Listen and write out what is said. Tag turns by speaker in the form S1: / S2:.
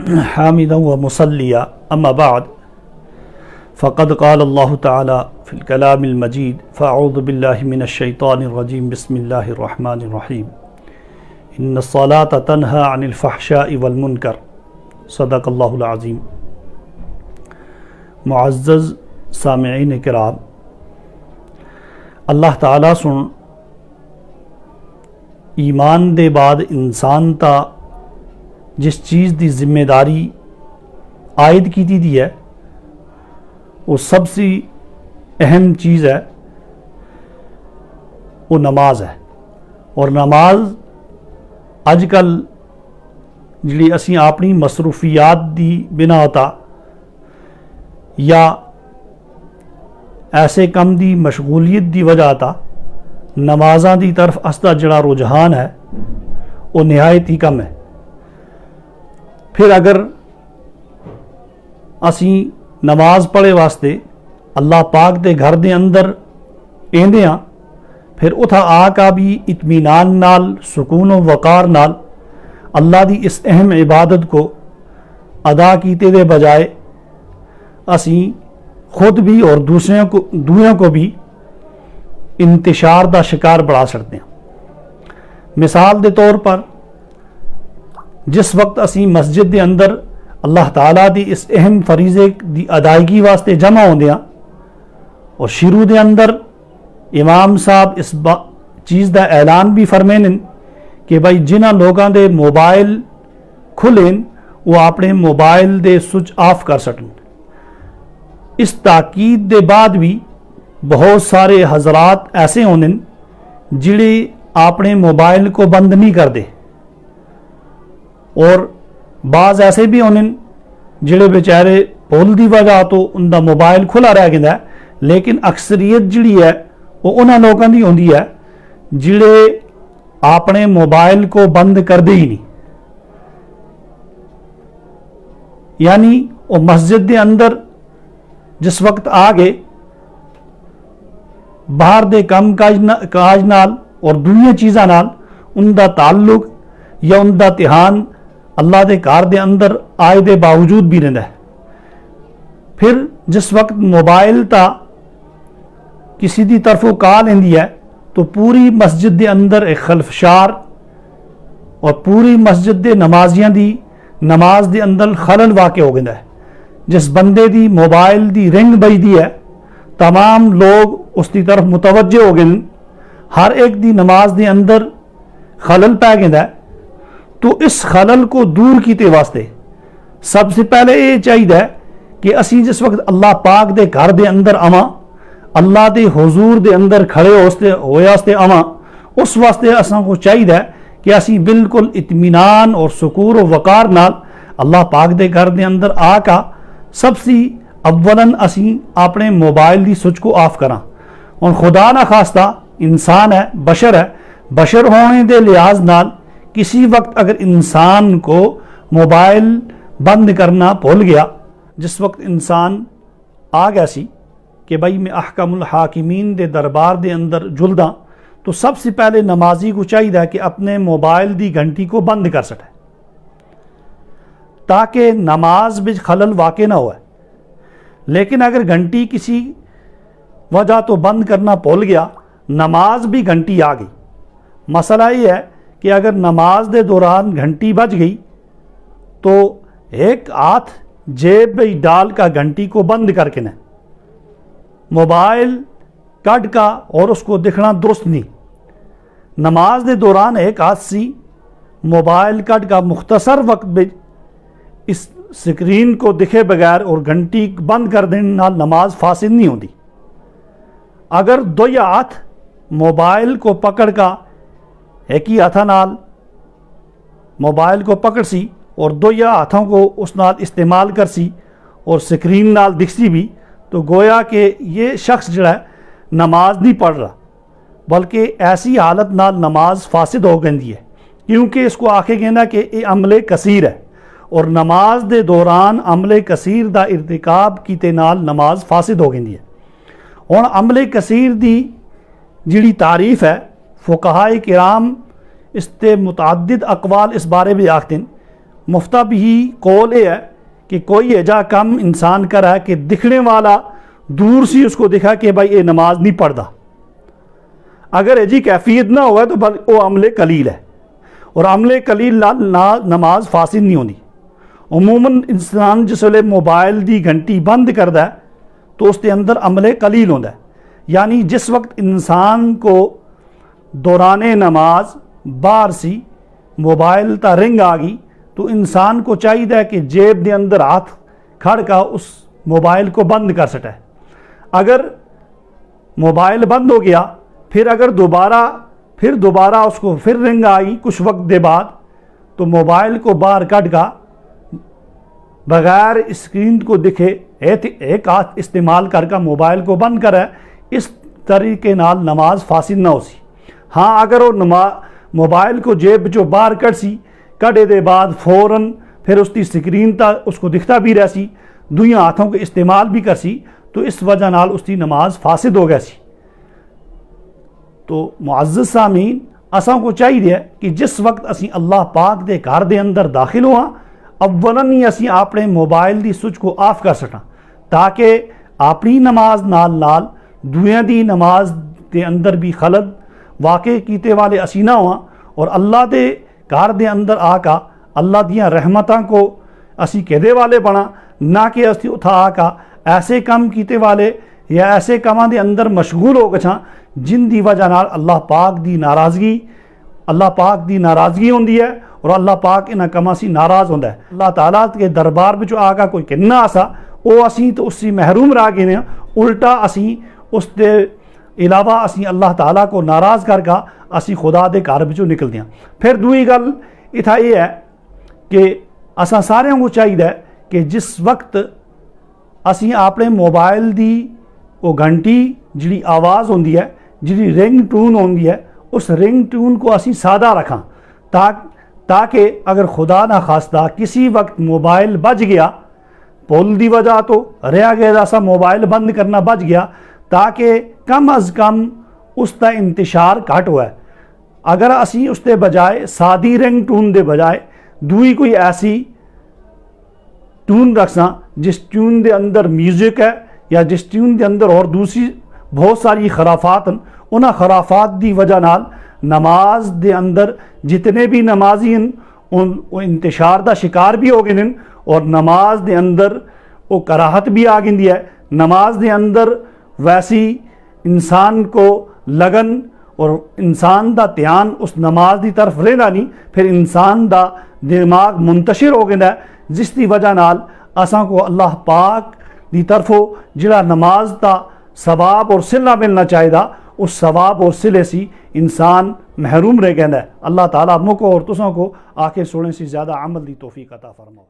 S1: حامدا ومصليا أما بعد فقد قال الله تعالى في الكلام المجيد فأعوذ بالله من الشيطان الرجيم بسم الله الرحمن الرحيم إن الصلاة تنهى عن الفحشاء والمنكر صدق الله العظيم۔ معزز سامعین کرام، اللہ تعالیٰ سن ایمان دے بعد انسان تا جس چیز دی ذمہ داری عائد کی دی ہے وہ سب سے اہم چیز ہے، وہ نماز ہے۔ اور نماز اج کل جڑی اسی اپنی مصروفیات دی بنا ہوتا یا ایسے کم دی مشغولیت دی وجہ تا نمازاں دی طرف اسدا جڑا رجحان ہے وہ نہایت ہی کم ہے۔ پھر اگر اسی نماز پڑھے واسطے اللہ پاک دے گھر دے اندر ایندے ہاں، پھر اتھا آ کا بھی اطمینان نال سکون و وقار نال اللہ دی اس اہم عبادت کو ادا کیتے دے بجائے اسی خود بھی اور دوسروں کو بھی انتشار دا شکار بڑھا سکتے ہیں۔ مثال دے طور پر جس وقت اسی مسجد دے اندر اللہ تعالیٰ دی اس اہم فریضے دی ادائیگی واسطے جمع ہوندے ہیں اور شروع دے اندر امام صاحب اس چیز دا اعلان بھی فرمینن کہ بھائی جنہ لوگاں دے موبائل کھلین وہ اپنے موبائل دے سوئچ آف کر سکن۔ اس تاکید دے بعد بھی بہت سارے حضرات ایسے ہونن جڑے اپنے موبائل کو بند نہیں کر دے، اور بعض ایسے بھی ہونن جڑے بیچارے بھول دی وجہ تو ان دا موبائل کھلا رہ گیا ہے، لیکن اکثریت جڑی ہے وہ انہاں لوگاں دی ہوندی ہے جڑے اپنے موبائل کو بند کر دے ہی نہیں۔ یعنی وہ مسجد دے اندر جس وقت آ گئے باہر دے کم کاج نال اور دنیا چیزاں نال ان دا تعلق یا ان دا دھیان اللہ دے کار دے اندر آئے دے باوجود بھی رہندا ہے۔ پھر جس وقت موبائل تا کسی دی طرفوں کال اندی ہے تو پوری مسجد دے اندر ایک خلفشار اور پوری مسجد دے نمازیاں دی نماز دے اندر خلل واقع ہو گیا ہے۔ جس بندے دی موبائل دی رنگ بج دی ہے تمام لوگ اس دی طرف متوجہ ہو گئے، ہر ایک دی نماز دے اندر خلل پہ گیا ہے۔ تو اس خلل کو دور کیتے واسطے سب سے پہلے یہ چاہیے کہ اسی جس وقت اللہ پاک دے گھر دے اندر آواں، اللہ دے حضور دے اندر کھڑے ہوئے واسطے آواں، اس واسطے اساں کو چاہیے کہ اسی بالکل اطمینان اور سکون و وقار نال اللہ پاک دے گھر دے اندر آ کا سب سے اولاً اسی اپنے موبائل دی سوئچ کو آف کراں۔ اور خدا نہ خواستہ انسان ہے، بشر ہونے دے لحاظ نال کسی وقت اگر انسان کو موبائل بند کرنا بھول گیا، جس وقت انسان آ گیا سی کہ بھائی میں احکم الحاکمین دے دربار دے اندر جلداں، تو سب سے پہلے نمازی کو چاہیے کہ اپنے موبائل دی گھنٹی کو بند کر سکے تاکہ نماز میں خلل واقع نہ ہوئے۔ لیکن اگر گھنٹی کسی وجہ تو بند کرنا بھول گیا، نماز بھی گھنٹی آ گئی۔ مسئلہ یہ ہے کہ اگر نماز دے دوران گھنٹی بج گئی تو ایک ہاتھ جیب میں ڈال کا گھنٹی کو بند کر کے نہ موبائل کٹ کا اور اس کو دکھنا درست نہیں۔ نماز دے دوران ایک ہاتھ سی موبائل کٹ کا مختصر وقت میں اس سکرین کو دکھے بغیر اور گھنٹی بند کر دینے نال نماز فاسد نہیں ہوتی۔ اگر دو یا ہاتھ موبائل کو پکڑ کا ایک ہی ہاتھا نال موبائل کو پکڑ سی اور دو یا ہاتھوں کو اس نال استعمال کر سی اور سکرین نال دکھ سی بھی، تو گویا کہ یہ شخص جڑا ہے نماز نہیں پڑھ رہا، بلکہ ایسی حالت نال نماز فاسد ہو گئی ہے، کیونکہ اس کو آکھے گے نا کہ یہ عمل کثیر ہے، اور نماز دے دوران عمل کثیر دا ارتکاب کیتے نال نماز فاسد ہو گئی ہے۔ اور عمل کثیر دی جڑی تعریف ہے فقہائے کرام اس تے متعدد اقوال اس بارے بھی آکھتے ہیں، مفتہ بھی قول یہ ہے کہ کوئی ایجا کم انسان کرا ہے کہ دکھنے والا دور سے اس کو دکھا کہ بھائی یہ نماز نہیں پڑھتا، اگر ایجی کیفیت نہ ہوا تو وہ عمل قلیل ہے، اور عمل قلیل نماز فاسد نہیں ہوتی۔ عموماً انسان جس ویلے موبائل دی گھنٹی بند کرتا ہے تو اس کے اندر عمل قلیل ہوتا ہے، یعنی جس وقت انسان کو دوران نماز باہر سی موبائل تا رنگ آ گئی تو انسان کو چاہیے کہ جیب دے اندر ہاتھ کھڑ کا اس موبائل کو بند کر سکے۔ اگر موبائل بند ہو گیا پھر اگر دوبارہ اس کو پھر رنگ آئی کچھ وقت دے بعد تو موبائل کو باہر کٹ کا بغیر اسکرین کو دکھے ایک ہاتھ استعمال کر کا موبائل کو بند کرے، اس طریقے نال نماز فاسد نہ ہو سی۔ ہاں اگر وہ موبائل کو جیب جو باہر کٹ سی کٹے دے بعد فوراً پھر اس کی سکرین تا اس کو دکھتا بھی رہ سی، دویاں ہاتھوں کے استعمال بھی کر سی، تو اس وجہ نال اس کی نماز فاسد ہو گیا سی۔ تو معزز سامعین، اساں کو چاہیے کہ جس وقت اسی اللہ پاک دے گھر دے اندر داخل ہواں اولاً ہی اسی اپنے موبائل دی سوئچ کو آف کر سکاں، تاکہ اپنی نماز نال دویاں دی نماز دے اندر بھی خلل واقع کیتے والے اسی نہ ہواں، اور اللہ دے گھر دے اندر آ کا اللہ دیاں رحمتاں کو اسی کہدے والے بنا، نہ کہ اسی اتھا آ کا ایسے کام کیتے والے یا ایسے کاماں دے اندر مشغول ہو گچھاں جن دی وجہ نال اللہ پاک دی ناراضگی ہوندی ہے، اور اللہ پاک انہاں کاماں سی ناراض ہوندا ہے۔ اللہ تعالیٰ کے دربار وچ آ کا کوئی کہنا آسا او اسی تو اس سے محروم رہ گئے ہیں، الٹا اسی اس دے علاوہ اسی اللہ تعالیٰ کو ناراض کر کا اسی خدا دے گھر وچوں نکلدے ہیں۔ پھر دوئی گل اتھا یہ ہے کہ اساں سارے کو چاہیے کہ جس وقت اسی اپنے موبائل دی وہ گھنٹی جڑی آواز ہوندی ہے، جڑی رنگ ٹون ہوندی ہے، اس رنگ ٹون کو اسی سادہ رکھاں، تاکہ اگر خدا نہ خواستہ کسی وقت موبائل بج گیا، پول دی وجہ تو رہ گیا جیسا موبائل بند کرنا بج گیا، تاکہ کم از کم اس کا انتشار گھٹ ہوا ہے۔ اگر اسی اس دے بجائے سادی رنگ ٹون دے بجائے دوئی کوئی ایسی ٹون رکھساں جس ٹون دے اندر میوزک ہے یا ٹس ٹون دے اندر اور دوسری بہت ساری خرافات ہیں، انہاں خرافات دی وجہ نال نماز دے اندر جتنے بھی نمازی ہیں وہ انتشار دا شکار بھی ہو گئے ہیں، اور نماز دے اندر وہ کراہت بھی آ گئی ہے۔ نماز دے اندر ویسی انسان کو لگن اور انسان دا دھیان اس نماز دی طرف رہنا نہیں، پھر انسان دا دماغ منتشر ہو گیا ہے، جس دی وجہ نال اساں کو اللہ پاک دی طرفوں جڑا نماز دا ثواب اور صلہ ملنا چاہیے دا اس ثواب اور صلے سی انسان محروم رہ گیا ہے۔ اللہ تعالیٰ مکو اور تساں کو آخر سونے سے زیادہ عمل دی توفیق عطا فرماؤ۔